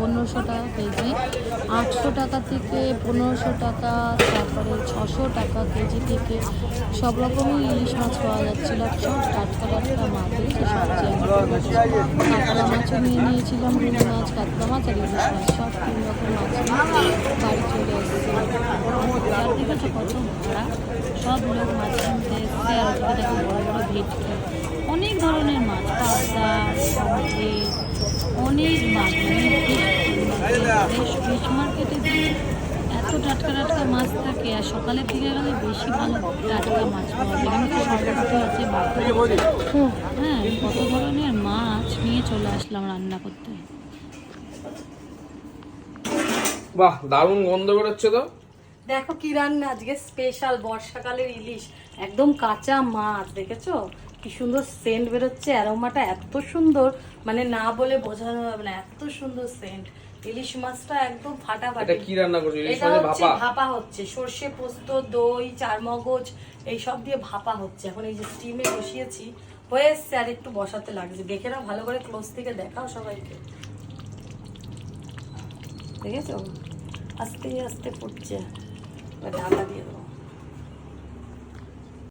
1500 টাকা কেজি, 800 টাকা থেকে 1500 টাকা, তারপরে 600 টাকা কেজি থেকে সব রকমই ইলিশ মাছ পাওয়া যাচ্ছিলো। সব টাটকা টাটকা মাছ, কাতলা মাছও নিয়ে নিয়েছিলাম, রুই মাছ, কাতলা মাছ আর ইলিশ মাছ, সব 3 রকম মাছ নিয়ে বাড়ি চলে এসেছে। আর দেখেছো কত ভাড়া, সব লোক মাছ কিনতে এসছে। আর ওদিকে দেখো বড় বড় ভেটকি, অনেক ধরনের মাছ, পাবদা, পমফ্রেট, অনেক মাছ। ফিশ মার্কেটে যে এত টাটকা টাটকা মাছ থাকে, আর সকালের দিকে গেলে বেশি ভালো টাটকা মাছ পাওয়া যায়। এখানে তো সরকারি আছে, হ্যাঁ, কত ধরনের মাছ নিয়ে চলে আসলাম রান্না করতে। বাহ, দারুণ গন্ধ বেরোচ্ছে তো। দেখো কি রান্না আজকে, স্পেশাল বর্ষাকালের ইলিশ, একদম কাঁচা মাছ। দেখেছো কি সুন্দর সেন্ট বেরোচ্ছে, অ্যারোমাটা এত সুন্দর, মানে না বলে বোঝানো যাবে না, এত সুন্দর সেন্ট। ইলিশ মাছটা একদম ফাটাফাটি। এটা কি রান্না করছো? ইলিশ এটা মাছের হচ্ছে ভাপা? ভাপা হচ্ছে, সর্ষে পোস্ত, দই, চারমগজ এই সব দিয়ে ভাপা হচ্ছে। এখন এই যে স্টিমে বসিয়েছি, হয়ে এসছে, আর একটু বসাতে লাগছে। দেখে নাও ভালো করে, ক্লোজ থেকে দেখাও সবাইকে। দেখেছো আস্তে আস্তে ফুটছে, ঢাকা দিয়ে দেবো।